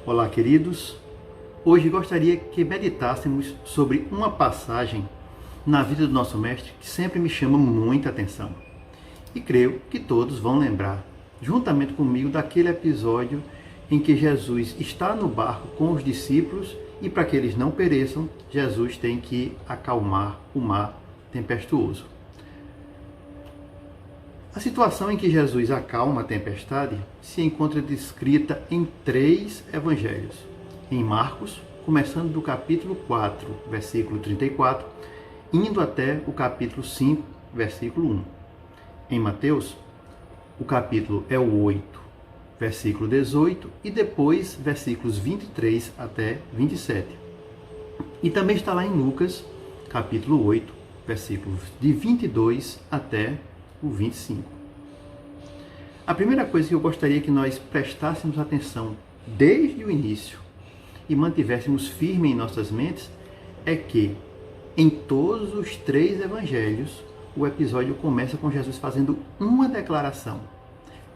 Olá, queridos. Hoje gostaria que meditássemos sobre uma passagem na vida do nosso Mestre que sempre me chama muita atenção. E creio que todos vão lembrar, juntamente comigo, daquele episódio em que Jesus está no barco com os discípulos e, para que eles não pereçam, Jesus tem que acalmar o mar tempestuoso. A situação em que Jesus acalma a tempestade se encontra descrita em 3 evangelhos. Em Marcos, começando do capítulo 4, versículo 34, indo até o capítulo 5, versículo 1. Em Mateus, o capítulo é o 8, versículo 18, e depois versículos 23 até 27. E também está lá em Lucas, capítulo 8, versículos de 22 até o 25. A primeira coisa que eu gostaria que nós prestássemos atenção desde o início e mantivéssemos firme em nossas mentes é que em todos os 3 evangelhos o episódio começa com Jesus fazendo uma declaração: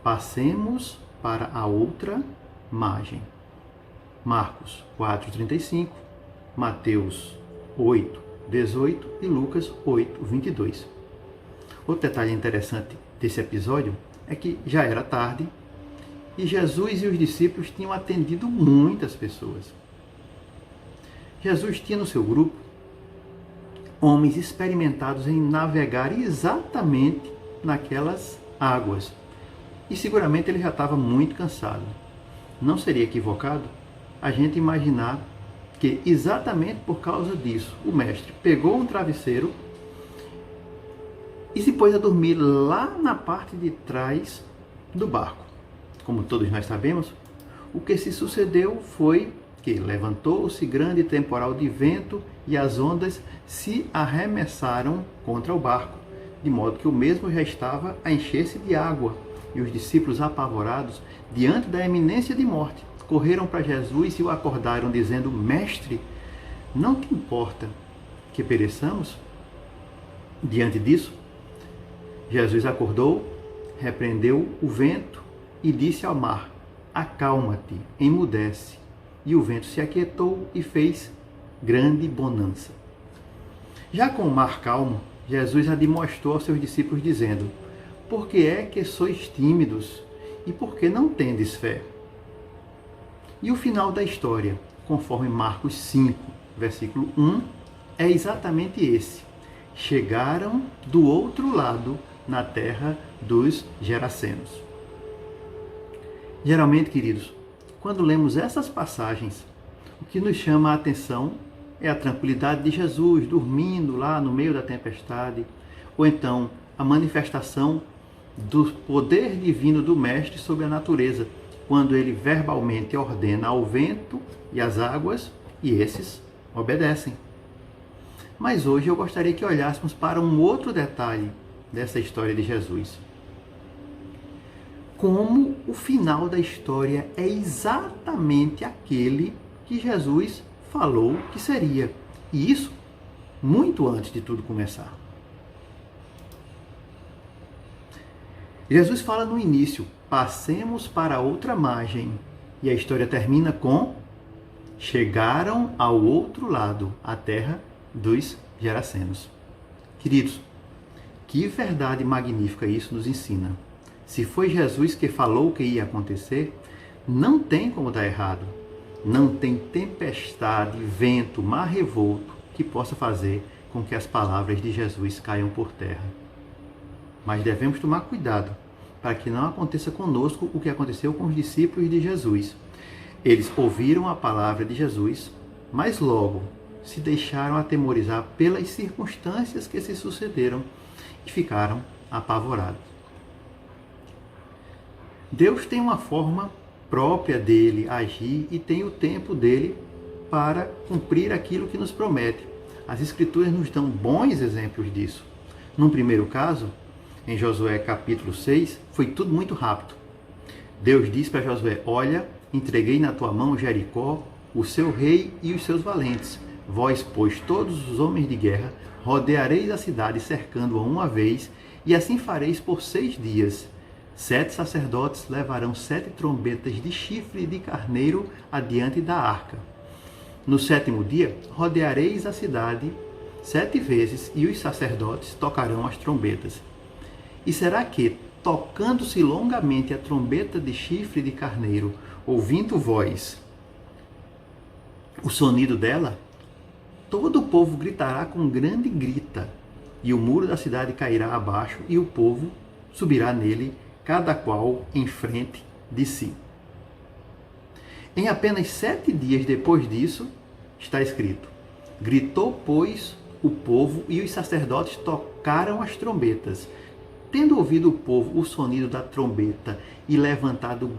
passemos para a outra margem. Marcos 4:35, Mateus 8:18 e Lucas 8:22. Outro detalhe interessante desse episódio é que já era tarde e Jesus e os discípulos tinham atendido muitas pessoas. Jesus tinha no seu grupo homens experimentados em navegar exatamente naquelas águas. E seguramente ele já estava muito cansado. Não seria equivocado a gente imaginar que exatamente por causa disso o mestre pegou um travesseiro e se pôs a dormir lá na parte de trás do barco. Como todos nós sabemos, o que se sucedeu foi que levantou-se grande temporal de vento e as ondas se arremessaram contra o barco, de modo que o mesmo já estava a encher-se de água, e os discípulos, apavorados, diante da iminência de morte, correram para Jesus e o acordaram, dizendo: Mestre, não te importa que pereçamos? Diante disso, Jesus acordou, repreendeu o vento e disse ao mar: acalma-te, emudece. E o vento se aquietou e fez grande bonança. Já com o mar calmo, Jesus admoestou aos seus discípulos, dizendo: por que é que sois tímidos e por que não tendes fé? E o final da história, conforme Marcos 5, versículo 1, é exatamente esse: chegaram do outro lado, na terra dos Gerasenos. Geralmente, queridos, quando lemos essas passagens, o que nos chama a atenção é a tranquilidade de Jesus dormindo lá no meio da tempestade, ou então a manifestação do poder divino do Mestre sobre a natureza, quando ele verbalmente ordena ao vento e às águas, e esses obedecem. Mas hoje eu gostaria que olhássemos para um outro detalhe dessa história de Jesus. Como o final da história é exatamente aquele que Jesus falou que seria. E isso muito antes de tudo começar. Jesus fala no início: passemos para outra margem. E a história termina com: chegaram ao outro lado, a terra dos Gerasenos. Queridos, que verdade magnífica isso nos ensina. Se foi Jesus que falou que ia acontecer, não tem como dar errado. Não tem tempestade, vento, mar revolto que possa fazer com que as palavras de Jesus caiam por terra. Mas devemos tomar cuidado para que não aconteça conosco o que aconteceu com os discípulos de Jesus. Eles ouviram a palavra de Jesus, mas logo se deixaram atemorizar pelas circunstâncias que se sucederam e ficaram apavorados. Deus tem uma forma própria dele agir e tem o tempo dele para cumprir aquilo que nos promete. As Escrituras nos dão bons exemplos disso. Num primeiro caso, em Josué capítulo 6, foi tudo muito rápido. Deus disse para Josué: olha, entreguei na tua mão Jericó, o seu rei e os seus valentes. Vós, pois, todos os homens de guerra, rodeareis a cidade cercando-a uma vez, e assim fareis por 6 dias. 7 sacerdotes levarão 7 trombetas de chifre de carneiro adiante da arca. No 7º dia, rodeareis a cidade 7 vezes, e os sacerdotes tocarão as trombetas. E será que, tocando-se longamente a trombeta de chifre de carneiro, ouvindo voz, o sonido dela, todo o povo gritará com grande grita, e o muro da cidade cairá abaixo, e o povo subirá nele, cada qual em frente de si. Em apenas 7 dias depois disso, está escrito: gritou, pois, o povo, e os sacerdotes tocaram as trombetas. Tendo ouvido o povo o sonido da trombeta e levantado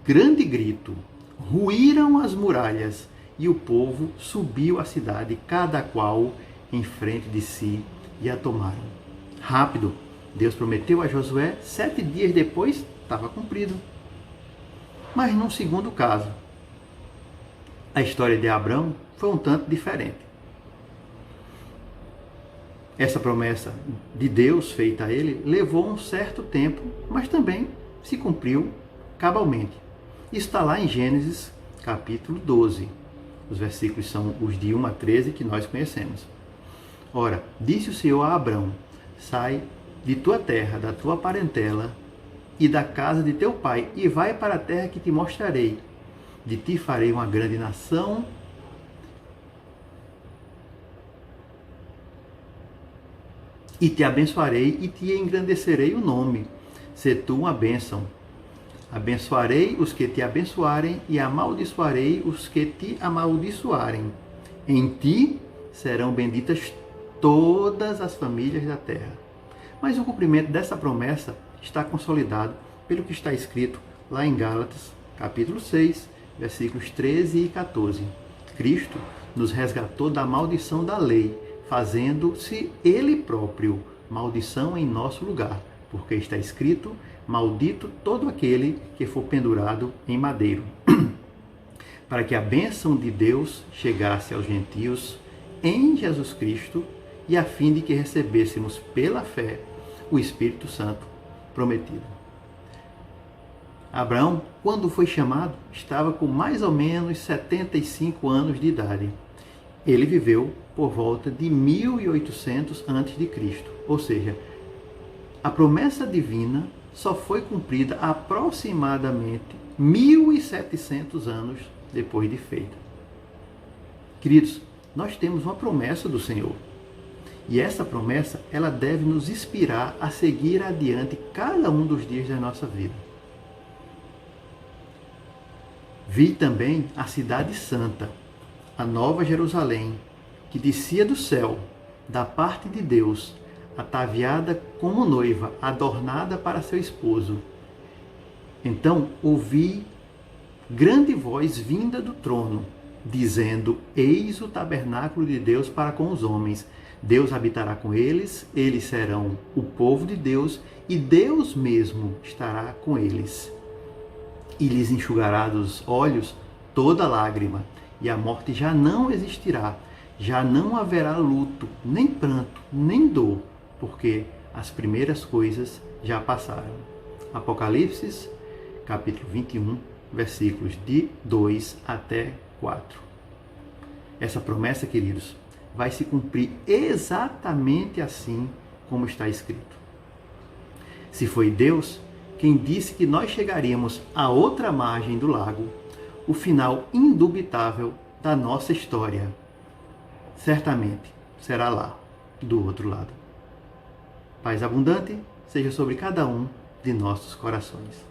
grande grito, ruíram as muralhas, e o povo subiu à cidade, cada qual em frente de si, e a tomaram. Rápido, Deus prometeu a Josué, 7 dias depois estava cumprido. Mas num segundo caso, a história de Abrão foi um tanto diferente. Essa promessa de Deus feita a ele levou um certo tempo, mas também se cumpriu cabalmente. Isso está lá em Gênesis capítulo 12. Os versículos são os de 1 a 13 que nós conhecemos. Ora, disse o Senhor a Abrão: sai de tua terra, da tua parentela e da casa de teu pai, e vai para a terra que te mostrarei. De ti farei uma grande nação, e te abençoarei e te engrandecerei o nome. Se tu uma bênção. Abençoarei os que te abençoarem e amaldiçoarei os que te amaldiçoarem. Em ti serão benditas todas as famílias da terra. Mas o cumprimento dessa promessa está consolidado pelo que está escrito lá em Gálatas, capítulo 6, versículos 13 e 14. Cristo nos resgatou da maldição da lei, fazendo-se Ele próprio maldição em nosso lugar, porque está escrito: maldito todo aquele que for pendurado em madeiro, para que a bênção de Deus chegasse aos gentios em Jesus Cristo, e a fim de que recebêssemos pela fé o Espírito Santo prometido. Abraão, quando foi chamado, estava com mais ou menos 75 anos de idade. Ele viveu por volta de 1800 a.C., ou seja, a promessa divina só foi cumprida aproximadamente 1700 anos depois de feita. Queridos, nós temos uma promessa do Senhor. E essa promessa, ela deve nos inspirar a seguir adiante cada um dos dias da nossa vida. Vi também a cidade santa, a nova Jerusalém, que descia do céu, da parte de Deus, ataviada como noiva, adornada para seu esposo. Então ouvi grande voz vinda do trono, dizendo: eis o tabernáculo de Deus para com os homens. Deus habitará com eles, eles serão o povo de Deus, e Deus mesmo estará com eles. E lhes enxugará dos olhos toda lágrima, e a morte já não existirá, já não haverá luto, nem pranto, nem dor, porque as primeiras coisas já passaram. Apocalipse, capítulo 21, versículos de 2 até 4. Essa promessa, queridos, vai se cumprir exatamente assim como está escrito. Se foi Deus quem disse que nós chegaríamos à outra margem do lago, o final indubitável da nossa história certamente será lá, do outro lado. Paz abundante seja sobre cada um de nossos corações.